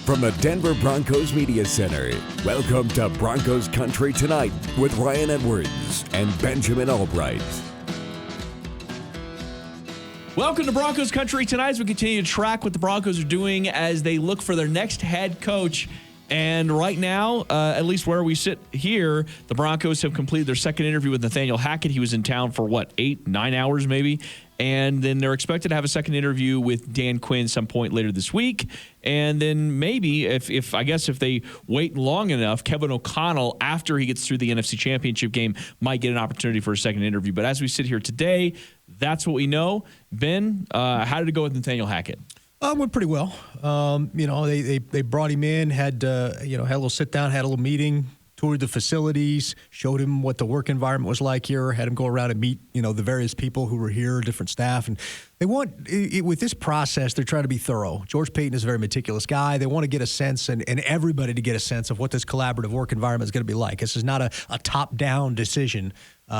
From the Denver Broncos Media Center, welcome to Broncos Country Tonight with Ryan Edwards and Benjamin Allbright. Welcome to Broncos Country Tonight as we continue to track what the Broncos are doing as they look for their next head coach. And right now, at least where we sit here, the Broncos have completed their second interview with Nathaniel Hackett. He was in town for, 8-9 hours maybe? And then they're expected to have a second interview with Dan Quinn some point later this week. And then maybe, if they wait long enough, Kevin O'Connell, after he gets through the NFC Championship game, might get an opportunity for a second interview. But as we sit here today, that's what we know. Ben, how did it go with Nathaniel Hackett? Went pretty well. They brought him in, had a little sit down, had a little meeting, toured the facilities, showed him what the work environment was like here, had him go around and meet, the various people who were here, different staff. And they want, with this process, they're trying to be thorough. George Paton is a very meticulous guy. They want to get a sense and everybody to get a sense of what this collaborative work environment is going to be like. This is not a top-down decision.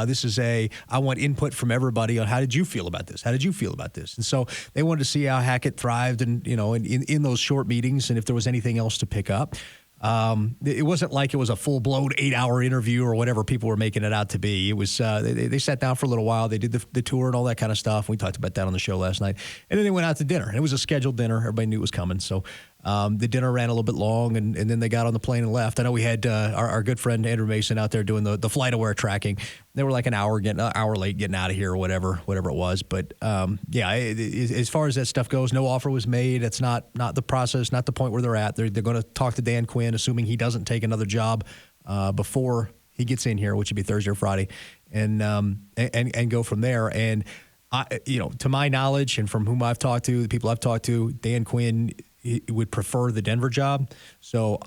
This is I want input from everybody on how did you feel about this? How did you feel about this? And so they wanted to see how Hackett thrived and, in those short meetings and if there was anything else to pick up. It wasn't like it was a full-blown 8-hour interview or whatever people were making it out to be. It was they sat down for a little while. They did the tour and all that kind of stuff. We talked about that on the show last night. And then they went out to dinner. And it was a scheduled dinner. Everybody knew it was coming. So the dinner ran a little bit long, and then they got on the plane and left. I know we had our good friend Andrew Mason out there doing the flight aware tracking. They were like an hour late getting out of here or whatever it was. But as far as that stuff goes, no offer was made. That's not the process, not the point where they're at. They're going to talk to Dan Quinn, assuming he doesn't take another job before he gets in here, which would be Thursday or Friday, and go from there. And to my knowledge, and from whom I've talked to, the people I've talked to, Dan Quinn would prefer the Denver job. So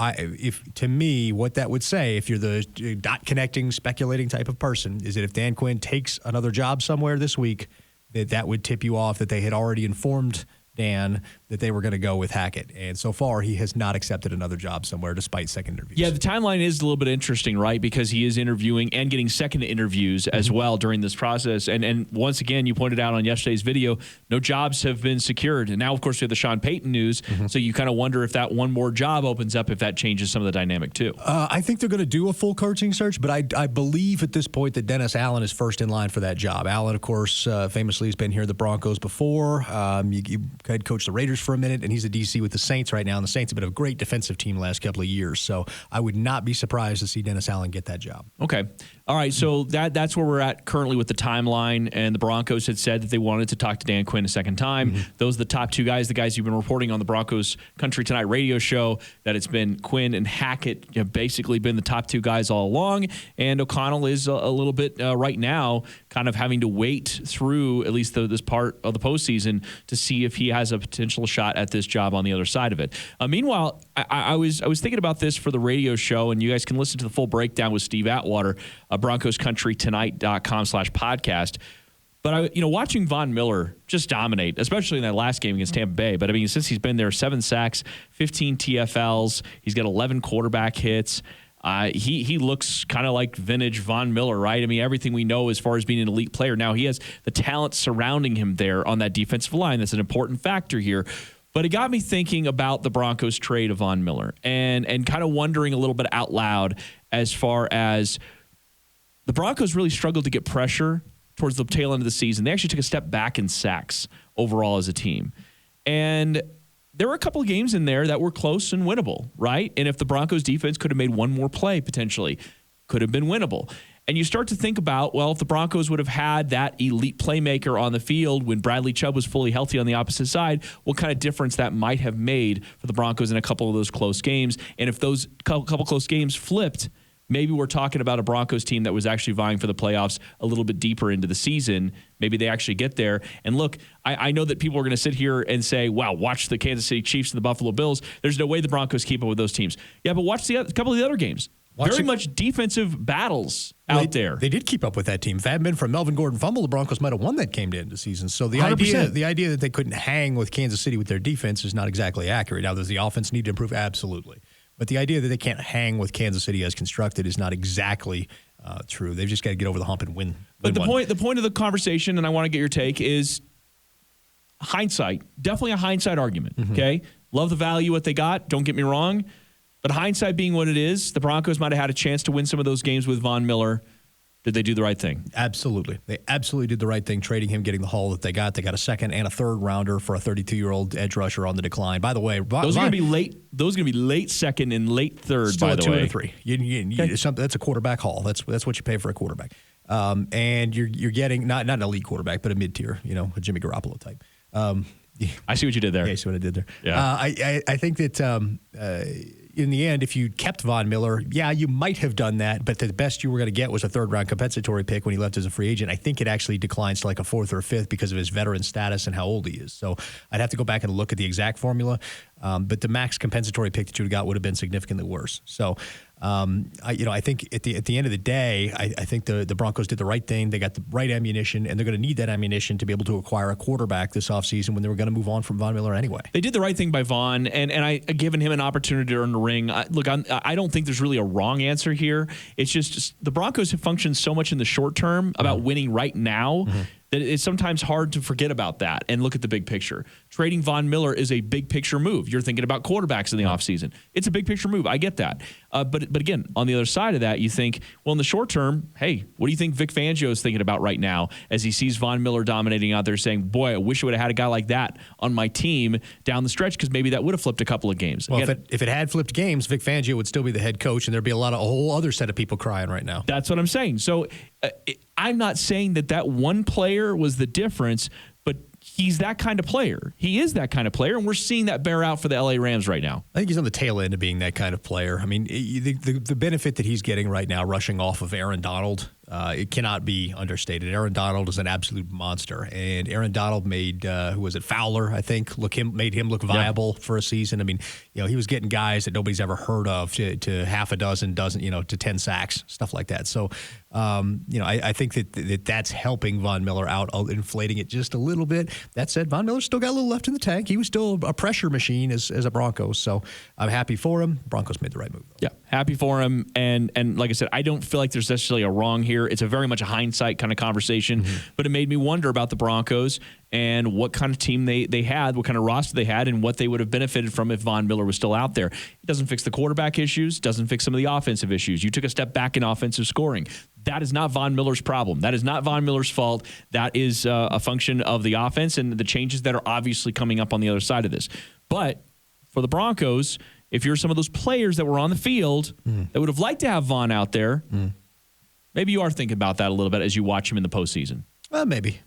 to me, what that would say, if you're the dot connecting, speculating type of person, is that if Dan Quinn takes another job somewhere this week, that would tip you off that they had already informed Dan that they were going to go with Hackett. And so far, he has not accepted another job somewhere despite second interviews. Yeah, the timeline is a little bit interesting, right? Because he is interviewing and getting second interviews as well during this process. And once again, you pointed out on yesterday's video, no jobs have been secured. And now, of course, we have the Sean Payton news. So you kind of wonder if that one more job opens up, if that changes some of the dynamic too. I think they're going to do a full coaching search, but I believe at this point that Dennis Allen is first in line for that job. Allen, of course, famously has been here at the Broncos before. You head coached the Raiders for a minute, and he's a DC with the Saints right now, and the Saints have been a great defensive team the last couple of years. So I would not be surprised to see Dennis Allen get that job. Okay. All right, so that's where we're at currently with the timeline, and the Broncos had said that they wanted to talk to Dan Quinn a second time. Those are the top two guys, the guys you've been reporting on the Broncos Country Tonight radio show, that it's been Quinn and Hackett have basically been the top two guys all along, and O'Connell is a little bit right now kind of having to wait through at least this part of the postseason to see if he has a potential shot at this job on the other side of it. Meanwhile, I was thinking about this for the radio show, and you guys can listen to the full breakdown with Steve Atwater, BroncosCountryTonight.com/podcast. But watching Von Miller just dominate, especially in that last game against Tampa Bay. But since he's been there, 7 sacks, 15 TFLs, he's got 11 quarterback hits. He looks kind of like vintage Von Miller, right? Everything we know as far as being an elite player. Now, he has the talent surrounding him there on that defensive line. That's an important factor here. But it got me thinking about the Broncos trade of Von Miller and kind of wondering a little bit out loud as far as the Broncos really struggled to get pressure towards the tail end of the season. They actually took a step back in sacks overall as a team. And there were a couple of games in there that were close and winnable, right? And if the Broncos defense could have made one more play, potentially, could have been winnable. And you start to think about, well, if the Broncos would have had that elite playmaker on the field when Bradley Chubb was fully healthy on the opposite side, what kind of difference that might have made for the Broncos in a couple of those close games. And if those couple close games flipped, maybe we're talking about a Broncos team that was actually vying for the playoffs a little bit deeper into the season. Maybe they actually get there. And look, I know that people are going to sit here and say, wow, watch the Kansas City Chiefs and the Buffalo Bills. There's no way the Broncos keep up with those teams. Yeah, but watch a couple of the other games. Very much defensive battles out there. They did keep up with that team. If it hadn't been for Melvin Gordon fumble, the Broncos might have won that game to end the season. So the idea that they couldn't hang with Kansas City with their defense is not exactly accurate. Now, does the offense need to improve? Absolutely. But the idea that they can't hang with Kansas City as constructed is not exactly true. They've just got to get over the hump and win. But the point of the conversation, and I want to get your take, is hindsight. Definitely a hindsight argument, okay? Love the value what they got. Don't get me wrong. But hindsight being what it is, the Broncos might have had a chance to win some of those games with Von Miller. Did they do the right thing? Absolutely. They absolutely did the right thing, trading him, getting the haul that they got. They got a second and a third rounder for a 32-year-old edge rusher on the decline. By the way, those are going to be late. Those are going to be late second and late third. Still by the way, 2 and 3. That's a quarterback haul. That's what you pay for a quarterback. And you're getting not an elite quarterback, but a mid-tier. A Jimmy Garoppolo type. I see what you did there. Yeah, I see what I did there. Yeah. I think that in the end, if you kept Von Miller, you might have done that, but the best you were going to get was a third-round compensatory pick when he left as a free agent. I think it actually declines to like a fourth or a fifth because of his veteran status and how old he is. So I'd have to go back and look at the exact formula, but the max compensatory pick that you would have got would have been significantly worse. So I think at the end of the day, I think the Broncos did the right thing. They got the right ammunition, and they're going to need that ammunition to be able to acquire a quarterback this offseason when they were going to move on from Von Miller anyway. They did the right thing by Von, and I given him an opportunity to earn the ring. I don't think there's really a wrong answer here. It's just the Broncos have functioned so much in the short term about winning right now that it's sometimes hard to forget about that and look at the big picture. Trading Von Miller is a big picture move. You're thinking about quarterbacks in the offseason. It's a big picture move. I get that. But again, on the other side of that, you think, well, in the short term, hey, what do you think Vic Fangio is thinking about right now as he sees Von Miller dominating out there saying, boy, I wish I would have had a guy like that on my team down the stretch because maybe that would have flipped a couple of games. Well, if it had flipped games, Vic Fangio would still be the head coach, and there'd be a whole other set of people crying right now. That's what I'm saying. So I'm not saying that one player was the difference, but he's that kind of player. He is that kind of player, and we're seeing that bear out for the LA Rams right now. I think he's on the tail end of being that kind of player. I mean, the benefit that he's getting right now, rushing off of Aaron Donald, it cannot be understated. Aaron Donald is an absolute monster, and Aaron Donald made Fowler, I think, made him look viable for a season. I mean, he was getting guys that nobody's ever heard of to half a dozen, to 10 sacks, stuff like that. So, I think that's helping Von Miller out, inflating it just a little bit. That said, Von Miller's still got a little left in the tank. He was still a pressure machine as a Broncos, so I'm happy for him. Broncos made the right move, though. Yeah, happy for him. And like I said, I don't feel like there's necessarily a wrong here. It's a very much a hindsight kind of conversation, but it made me wonder about the Broncos and what kind of team they had, what kind of roster they had, and what they would have benefited from if Von Miller was still out there. It doesn't fix the quarterback issues, doesn't fix some of the offensive issues. You took a step back in offensive scoring. That is not Von Miller's problem. That is not Von Miller's fault. That is a function of the offense and the changes that are obviously coming up on the other side of this. But for the Broncos, if you're some of those players that were on the field that would have liked to have Von out there, maybe you are thinking about that a little bit as you watch him in the postseason. Well, maybe.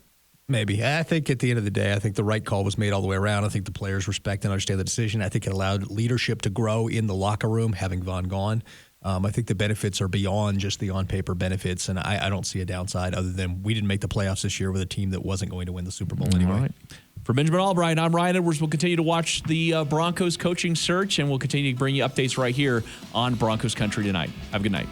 I think at the end of the day, I think the right call was made all the way around. I think the players respect and understand the decision. I think it allowed leadership to grow in the locker room, having Von gone. I think the benefits are beyond just the on-paper benefits, and I don't see a downside other than we didn't make the playoffs this year with a team that wasn't going to win the Super Bowl anyway. All right. For Benjamin Allbright, I'm Ryan Edwards. We'll continue to watch the Broncos coaching search, and we'll continue to bring you updates right here on Broncos Country Tonight. Have a good night.